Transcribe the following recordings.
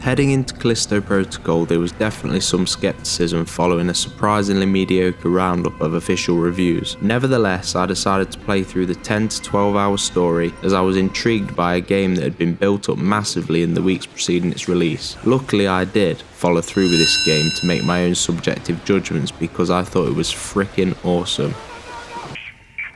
Heading into Callisto Protocol, there was definitely some skepticism following a surprisingly mediocre roundup of official reviews. Nevertheless, I decided to play through the 10 to 12 hour story as I was intrigued by a game that had been built up massively in the weeks preceding its release. Luckily, I did follow through with this game to make my own subjective judgments because I thought it was freaking awesome.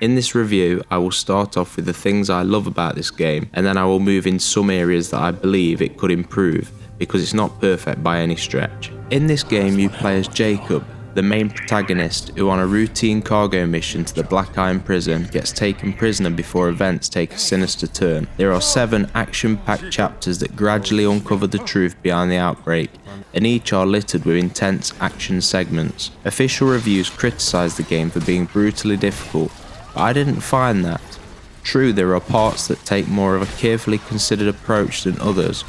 In this review, I will start off with the things I love about this game, and then I will move in some areas that I believe it could improve, because it's not perfect by any stretch. In this game, you play as Jacob, the main protagonist, who on a routine cargo mission to the Black Iron prison gets taken prisoner before events take a sinister turn. There are 7 action-packed chapters that gradually uncover the truth behind the outbreak, and each are littered with intense action segments. Official reviews criticise the game for being brutally difficult, but I didn't find that. True, there are parts that take more of a carefully considered approach than others,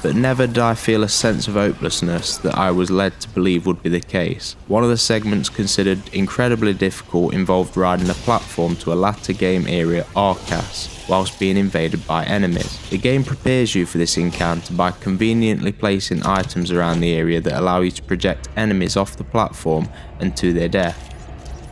but never did I feel a sense of hopelessness that I was led to believe would be the case. One of the segments considered incredibly difficult involved riding a platform to a latter game area Arcas, whilst being invaded by enemies. The game prepares you for this encounter by conveniently placing items around the area that allow you to project enemies off the platform and to their death.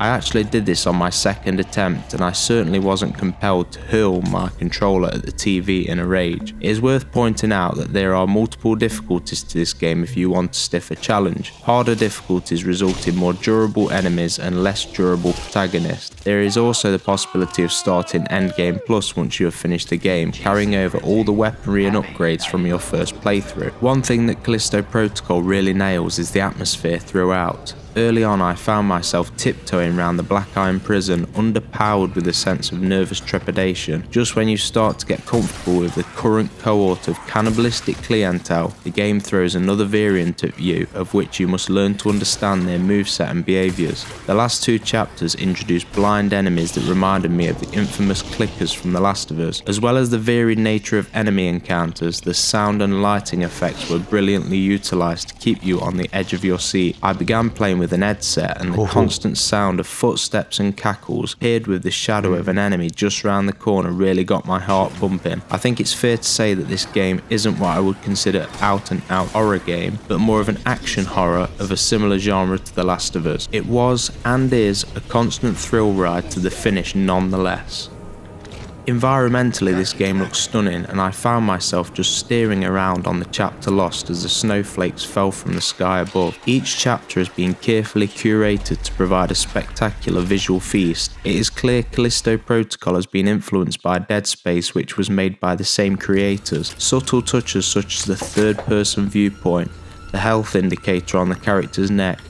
I actually did this on my second attempt, and I certainly wasn't compelled to hurl my controller at the TV in a rage. It is worth pointing out that there are multiple difficulties to this game if you want a stiffer challenge. Harder difficulties result in more durable enemies and less durable protagonists. There is also the possibility of starting Endgame Plus once you have finished the game, carrying over all the weaponry and upgrades from your first playthrough. One thing that Callisto Protocol really nails is the atmosphere throughout. Early on, I found myself tiptoeing around the Black Iron prison, underpowered with a sense of nervous trepidation. Just when you start to get comfortable with the current cohort of cannibalistic clientele, the game throws another variant at you, of which you must learn to understand their moveset and behaviours. The last 2 chapters introduced blind enemies that reminded me of the infamous clickers from The Last of Us. As well as the varied nature of enemy encounters, the sound and lighting effects were brilliantly utilised to keep you on the edge of your seat. I began playing with an headset, and the constant sound of footsteps and cackles paired with the shadow of an enemy just round the corner really got my heart pumping. I think it's fair to say that this game isn't what I would consider out and out horror game, but more of an action horror of a similar genre to The Last of Us. It was and is a constant thrill ride to the finish nonetheless. Environmentally, this game looks stunning, and I found myself just staring around on the chapter Lost as the snowflakes fell from the sky above. Each chapter has been carefully curated to provide a spectacular visual feast. It is clear Callisto Protocol has been influenced by Dead Space, which was made by the same creators. Subtle touches such as the third-person viewpoint, the health indicator on the character's neck,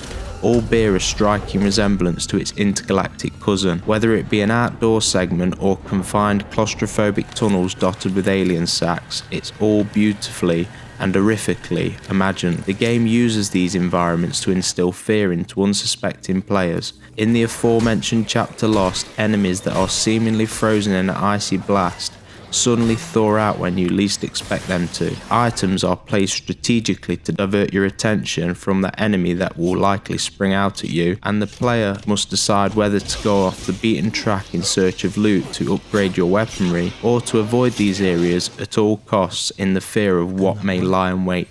all bear a striking resemblance to its intergalactic cousin, whether it be an outdoor segment or confined claustrophobic tunnels dotted with alien sacks. It's all beautifully and horrifically imagined. The game uses these environments to instill fear into unsuspecting players. In the aforementioned chapter Lost, enemies that are seemingly frozen in an icy blast suddenly thaw out when you least expect them to. Items are placed strategically to divert your attention from the enemy that will likely spring out at you, and the player must decide whether to go off the beaten track in search of loot to upgrade your weaponry, or to avoid these areas at all costs in the fear of what may lie in wait.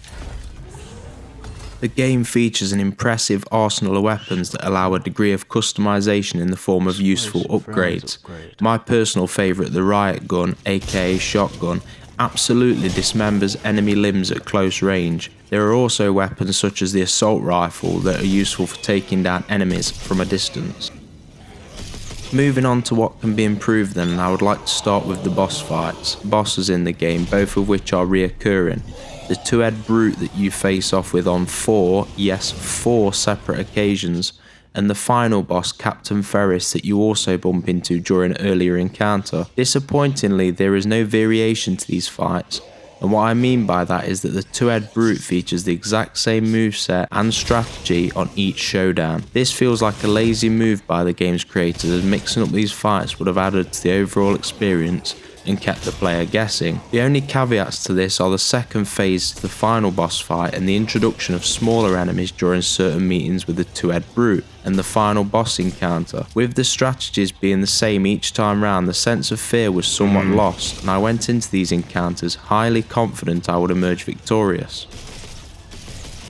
The game features an impressive arsenal of weapons that allow a degree of customization in the form of useful upgrades. My personal favourite, the riot gun, aka shotgun, absolutely dismembers enemy limbs at close range. There are also weapons such as the assault rifle that are useful for taking down enemies from a distance. Moving on to what can be improved then, I would like to start with the boss fights. Bosses in the game, both of which are reoccurring. The 2-head brute that you face off with on 4 separate occasions, and the final boss, Captain Ferris, that you also bump into during an earlier encounter. Disappointingly, there is no variation to these fights, and what I mean by that is that the 2-head brute features the exact same moveset and strategy on each showdown. This feels like a lazy move by the game's creators, as mixing up these fights would have added to the overall experience and kept the player guessing. The only caveats to this are the second phase to the final boss fight and the introduction of smaller enemies during certain meetings with the 2-head brute and the final boss encounter. With the strategies being the same each time round, the sense of fear was somewhat lost, and I went into these encounters highly confident I would emerge victorious.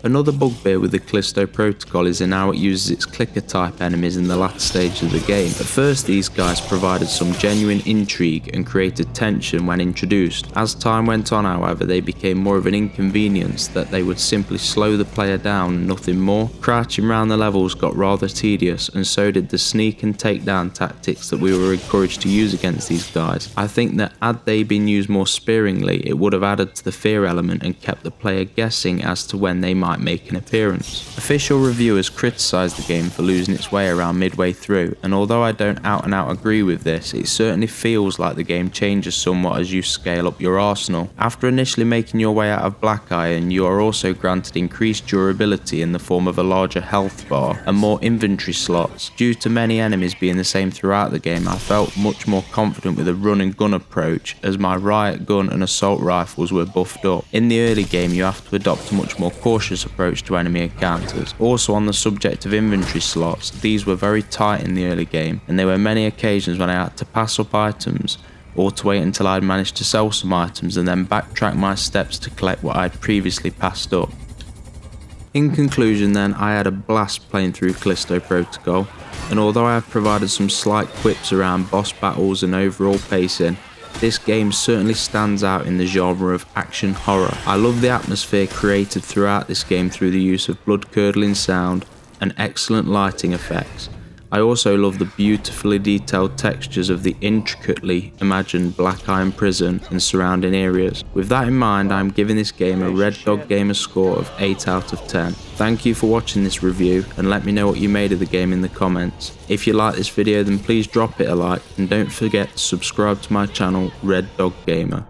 Another bugbear with the Callisto Protocol is in how it uses its clicker type enemies in the latter stages of the game. At first these guys provided some genuine intrigue and created tension when introduced. As time went on however, they became more of an inconvenience that they would simply slow the player down and nothing more. Crouching around the levels got rather tedious, and so did the sneak and takedown tactics that we were encouraged to use against these guys. I think that had they been used more sparingly, it would have added to the fear element and kept the player guessing as to when they might make an appearance. Official reviewers criticised the game for losing its way around midway through, and although I don't out and out agree with this, it certainly feels like the game changes somewhat as you scale up your arsenal. After initially making your way out of Black Iron, you are also granted increased durability in the form of a larger health bar and more inventory slots. Due to many enemies being the same throughout the game, I felt much more confident with a run and gun approach, as my riot gun and assault rifles were buffed up. In the early game you have to adopt a much more cautious approach to enemy encounters. Also, on the subject of inventory slots, these were very tight in the early game, and there were many occasions when I had to pass up items or to wait until I'd managed to sell some items and then backtrack my steps to collect what I'd previously passed up. In conclusion then, I had a blast playing through Callisto Protocol, and although I have provided some slight quips around boss battles and overall pacing, this game certainly stands out in the genre of action horror. I love the atmosphere created throughout this game through the use of blood-curdling sound and excellent lighting effects. I also love the beautifully detailed textures of the intricately imagined Black Iron prison and surrounding areas. With that in mind, I am giving this game a Red Dog Gamer score of 8 out of 10. Thank you for watching this review, and let me know what you made of the game in the comments. If you like this video then please drop it a like, and don't forget to subscribe to my channel Red Dog Gamer.